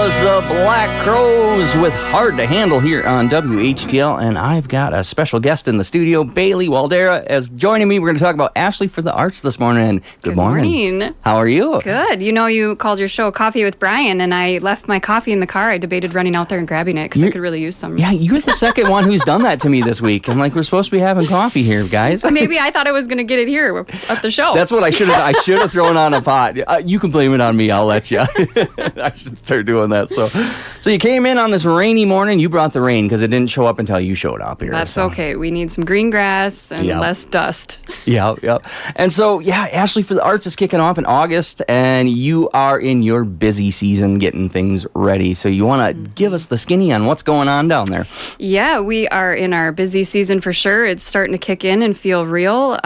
was the Black Crowes with Hard to Handle here on WHTL, and I've got a special guest in the studio, Bailey Waldera, as joining me. We're going to talk about Ashley for the Arts this morning. Good morning. How are you? Good. You know, you called your show Coffee with Brian, and I left my coffee in the car. I debated running out there and grabbing it because I could really use some. Yeah, you're the second one who's done that to me this week. I'm like, we're supposed to be having coffee here, guys. Maybe I thought I was going to get it here at the show. That's what I should have. I should have thrown on a pot. You can blame it on me. I'll let you. I should start doing that. So you came in on this rainy morning. You brought the rain because it didn't show up until you showed up here. That's okay. We need some green grass and less dust. Yeah. And so, Ashley for the Arts is kicking off in August, and you are in your busy season getting things ready. So you want to give us the skinny on what's going on down there? Yeah, we are in our busy season for sure. It's starting to kick in and feel real.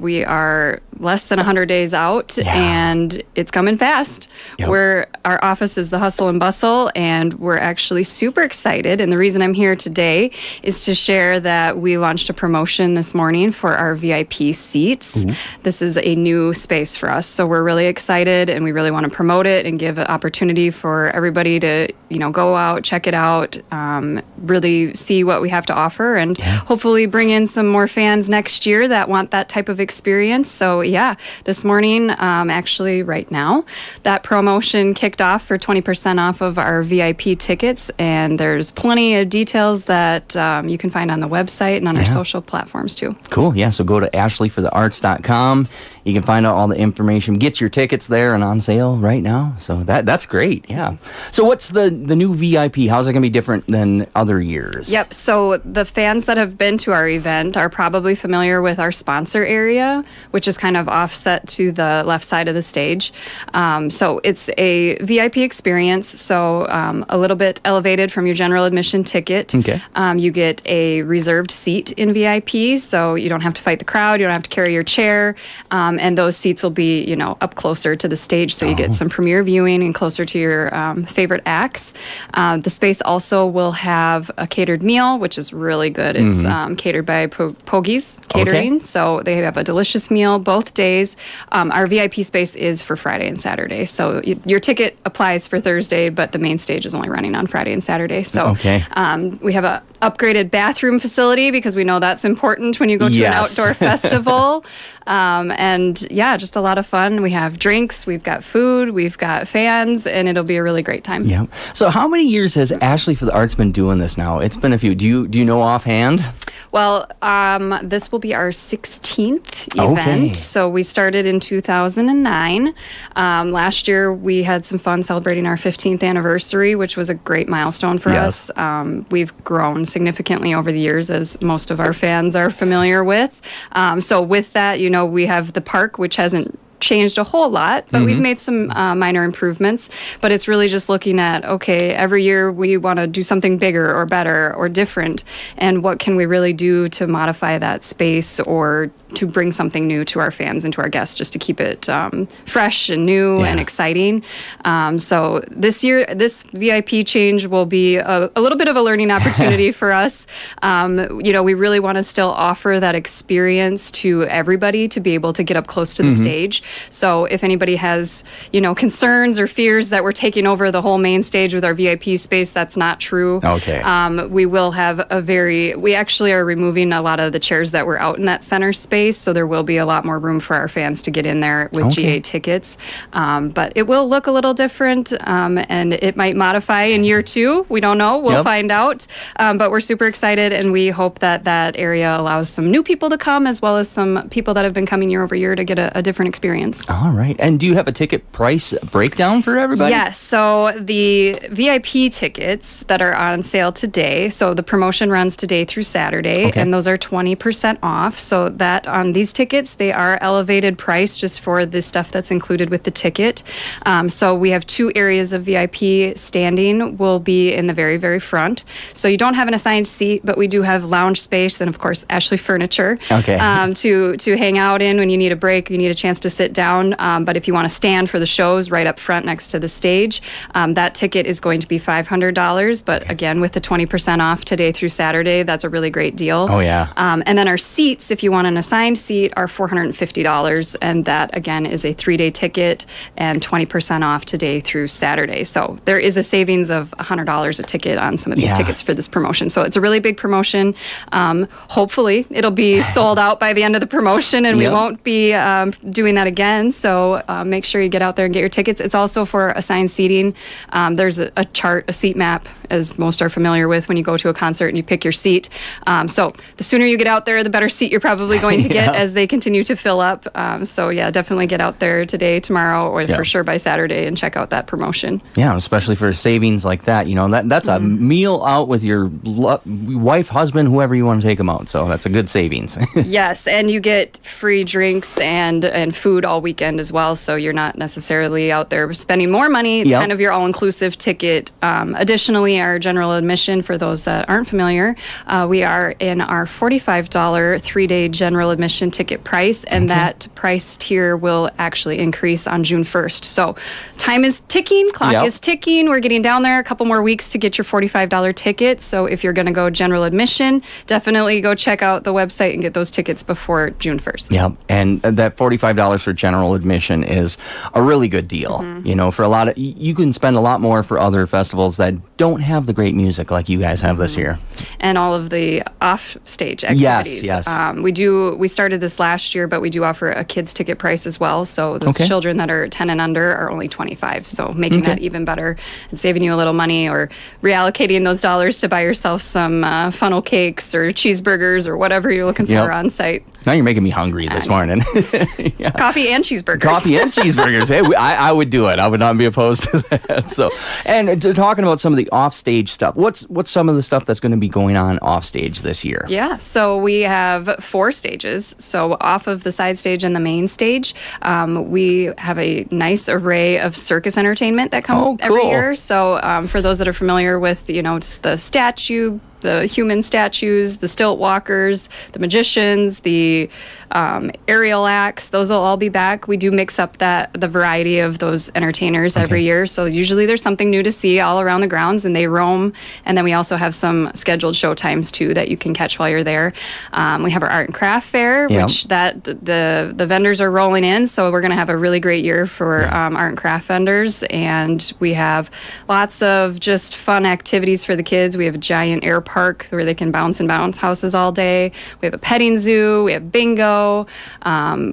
We are less than 100 days out, and it's coming fast. Our office is the hustle and bustle, and we're actually super excited. And the reason I'm here today is to share that we launched a promotion this morning for our VIP seats. Ooh. This is a new space for us, so we're really excited, and we really want to promote it and give an opportunity for everybody to, go out, check it out, really see what we have to offer, and hopefully bring in some more fans next year that want that type of experience. So this morning, actually right now, that promotion kicked off for 20% off of our VIP tickets, and there's plenty of details that you can find on the website and on our social platforms too. Cool. Yeah, so go to ashleyforthearts.com. You can find out all the information. Get your tickets there and on sale right now. So that's great. Yeah. So what's the new VIP? How's it going to be different than other years? Yep. So the fans that have been to our event are probably familiar with our sponsor area, which is kind of offset to the left side of the stage. So it's a VIP experience, so a little bit elevated from your general admission ticket. Okay. You get a reserved seat in VIP, so you don't have to fight the crowd. You don't have to carry your chair. And those seats will be, up closer to the stage, so you get some premiere viewing and closer to your favorite acts. The space also will have a catered meal, which is really good. It's catered by Pogies Catering, so they have a delicious meal both days. Our VIP space is for Friday and Saturday, so your ticket applies for Thursday, but the main stage is only running on Friday and Saturday. So we have a upgraded bathroom facility because we know that's important when you go to an outdoor festival. And just a lot of fun. We have drinks, we've got food, we've got fans, and it'll be a really great time. Yeah. So how many years has Ashley for the Arts been doing this now? It's been a few. Do you know offhand? Well, this will be our 16th event. So we started in 2009. Last year, we had some fun celebrating our 15th anniversary, which was a great milestone for us. We've grown significantly over the years, as most of our fans are familiar with. So with that, we have the park, which hasn't changed a whole lot, but we've made some minor improvements. But it's really just looking at, every year we want to do something bigger or better or different, and what can we really do to modify that space or to bring something new to our fans and to our guests, just to keep it fresh and new and exciting. So this year, this VIP change will be a little bit of a learning opportunity for us. We really want to still offer that experience to everybody to be able to get up close to the stage. So if anybody has, concerns or fears that we're taking over the whole main stage with our VIP space, that's not true. We will have we actually are removing a lot of the chairs that were out in that center space. So there will be a lot more room for our fans to get in there with GA tickets. But it will look a little different, and it might modify in year 2. We don't know. We'll find out. But we're super excited, and we hope that area allows some new people to come, as well as some people that have been coming year over year to get a different experience. All right. And do you have a ticket price breakdown for everybody? Yes. So the VIP tickets that are on sale today, so the promotion runs today through Saturday, and those are 20% off. So that on these tickets, they are elevated price just for the stuff that's included with the ticket. So we have 2 areas of VIP standing. Will be in the very, very front. So you don't have an assigned seat, but we do have lounge space and, of course, Ashley furniture to hang out in when you need a break, you need a chance to sit sit down. But if you want to stand for the shows right up front next to the stage, that ticket is going to be $500. But again, with the 20% off today through Saturday, that's a really great deal. Oh, yeah. And then our seats, if you want an assigned seat, are $450. And that, again, is a 3-day ticket and 20% off today through Saturday. So there is a savings of $100 a ticket on some of these tickets for this promotion. So it's a really big promotion. Hopefully, it'll be sold out by the end of the promotion, and we won't be doing that again. So make sure you get out there and get your tickets. It's also for assigned seating. There's a chart, a seat map, as most are familiar with when you go to a concert and you pick your seat. So the sooner you get out there, the better seat you're probably going to get as they continue to fill up. So yeah, definitely get out there today, tomorrow, or for sure by Saturday and check out that promotion. Yeah, especially for savings like that. You know, that's a meal out with your wife, husband, whoever you want to take them out. So that's a good savings. Yes, and you get free drinks and food all weekend as well. So you're not necessarily out there spending more money. It's kind of your all-inclusive ticket. Additionally, our general admission, for those that aren't familiar, we are in our $45 3-day general admission ticket price, and that price tier will actually increase on June 1st. So time is ticking, clock is ticking. We're getting down there, a couple more weeks to get your $45 ticket. So if you're going to go general admission, definitely go check out the website and get those tickets before June 1st. Yep, and that $45 for general admission is a really good deal. You know, for a lot of, you can spend a lot more for other festivals that don't have the great music like you guys have this year. And all of the off-stage activities. Yes. We started this last year, but we do offer a kids ticket price as well. So those children that are 10 and under are only $25. So making that even better and saving you a little money, or reallocating those dollars to buy yourself some funnel cakes or cheeseburgers or whatever you're looking for on site. Now you're making me hungry this morning. Coffee and cheeseburgers. Coffee and cheeseburgers. Hey, I would do it. I would not be opposed to that. So, and talking about some of the off-stage stuff, what's some of the stuff that's going to be going on off-stage this year? Yeah, so we have 4 stages. So off of the side stage and the main stage, we have a nice array of circus entertainment that comes every year. So for those that are familiar with, you know, the statue, the human statues, the stilt walkers, the magicians, the aerial acts, those will all be back. We do mix up the variety of those entertainers every year. So usually there's something new to see all around the grounds, and they roam. And then we also have some scheduled show times too that you can catch while you're there. We have our art and craft fair, which the vendors are rolling in. So we're going to have a really great year for art and craft vendors. And we have lots of just fun activities for the kids. We have a giant air park where they can bounce and bounce houses all day. We have a petting zoo. We have bingo.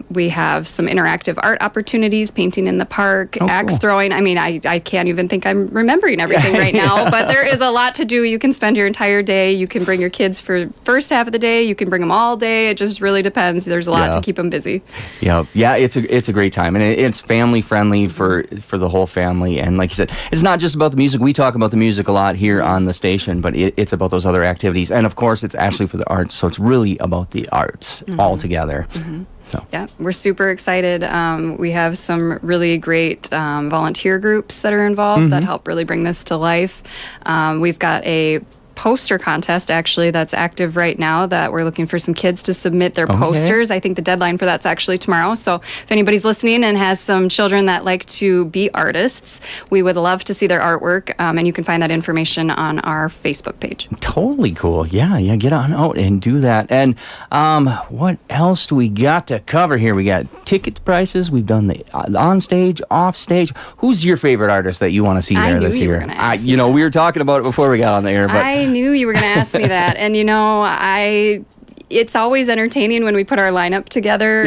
We have some interactive art opportunities, painting in the park, axe throwing. I mean, I can't even think I'm remembering everything right now, but there is a lot to do. You can spend your entire day. You can bring your kids for first half of the day. You can bring them all day. It just really depends. There's a lot to keep them busy. Yeah, it's a great time, and it's family friendly for the whole family. And like you said, it's not just about the music. We talk about the music a lot here on the station, but it's about those other activities. And of course, it's Ashley for the Arts, so it's really about the arts altogether. So. Yeah, we're super excited. We have some really great volunteer groups that are involved that help really bring this to life. We've got a poster contest actually that's active right now that we're looking for some kids to submit their posters. I think the deadline for that's actually tomorrow. So if anybody's listening and has some children that like to be artists, we would love to see their artwork, and you can find that information on our Facebook page. Totally cool. Yeah, get on out and do that. And what else do we got to cover here? We got ticket prices. We've done the on stage, off stage. Who's your favorite artist that you want to see there this year? We were talking about it before we got on the air, but I knew you were going to ask me that. And, it's always entertaining when we put our lineup together.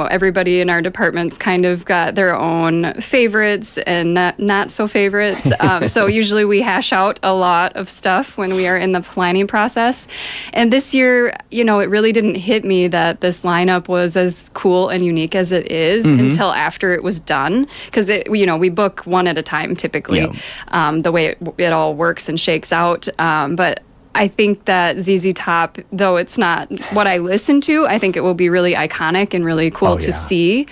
Everybody in our departments kind of got their own favorites and not so favorites. So usually we hash out a lot of stuff when we are in the planning process. And this year, it really didn't hit me that this lineup was as cool and unique as it is until after it was done. Because, we book one at a time typically, the way it all works and shakes out. But I think that ZZ Top, though it's not what I listen to, I think it will be really iconic and really cool to see.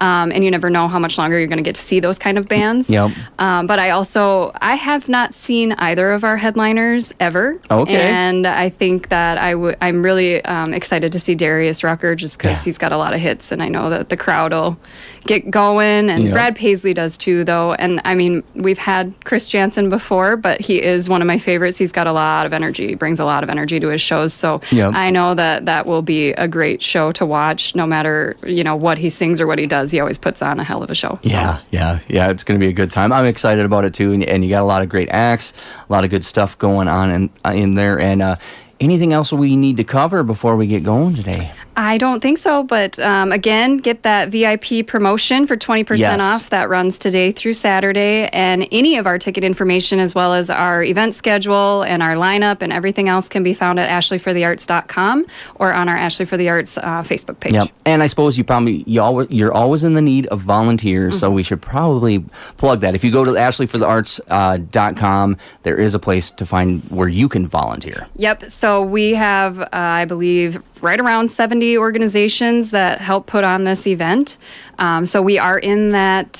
and you never know how much longer you're going to get to see those kind of bands. Yep. But I have not seen either of our headliners ever. Okay. And I think that I'm really excited to see Darius Rucker just because he's got a lot of hits, and I know that the crowd will get going. And Brad Paisley does too, though. And I mean, we've had Chris Jansen before, but he is one of my favorites. He's got a lot of energy. He brings a lot of energy to his shows. So I know that will be a great show to watch, no matter, what he sings or what he does. He always puts on a hell of a show. So. Yeah. It's going to be a good time. I'm excited about it too. And you got a lot of great acts, a lot of good stuff going on in there. And anything else we need to cover before we get going today? I don't think so, but again, get that VIP promotion for 20% off. That runs today through Saturday, and any of our ticket information as well as our event schedule and our lineup and everything else can be found at ashleyforthearts.com or on our Ashley for the Arts Facebook page. Yep. And I suppose you're always in the need of volunteers, so we should probably plug that. If you go to ashleyforthearts.com, there is a place to find where you can volunteer. Yep. So we have, I believe, right around 70 organizations that help put on this event. So we are in that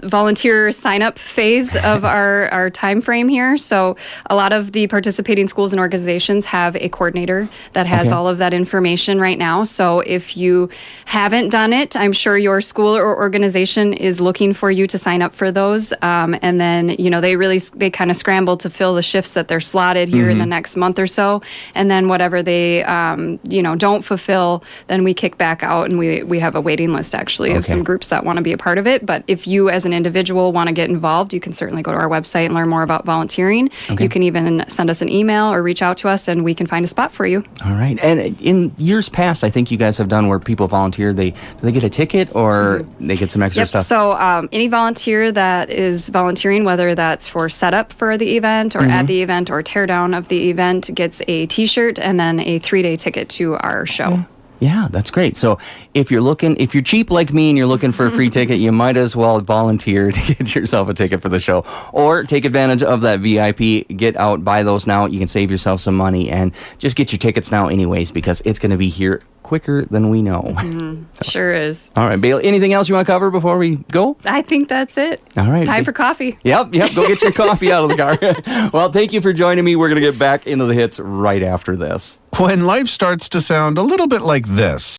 volunteer sign-up phase of our time frame here. So a lot of the participating schools and organizations have a coordinator that has all of that information right now. So if you haven't done it, I'm sure your school or organization is looking for you to sign up for those. And then, they kind of scramble to fill the shifts that they're slotted here in the next month or so. And then whatever they, don't fulfill, then we kick back out, and we have a waiting list actually of some groups that want to be a part of it. But if you as an individual want to get involved, you can certainly go to our website and learn more about volunteering. You can even send us an email or reach out to us, and we can find a spot for you. All right. And in years past, I think you guys have done where people volunteer, do they get a ticket or they get some extra stuff? So any volunteer that is volunteering, whether that's for setup for the event or at the event or tear down of the event, gets a t-shirt and then a 3-day ticket to our show. Yeah, that's great. So if you're cheap like me and you're looking for a free ticket, you might as well volunteer to get yourself a ticket for the show, or take advantage of that VIP. Get out, buy those now. You can save yourself some money and just get your tickets now anyways, because it's going to be here quicker than we know. So. Sure is. All right, Bailey, anything else you want to cover before we go? I think that's it. All right. Time for coffee. Yep. Go get your coffee out of the car. Well, thank you for joining me. We're going to get back into the hits right after this. When life starts to sound a little bit like this.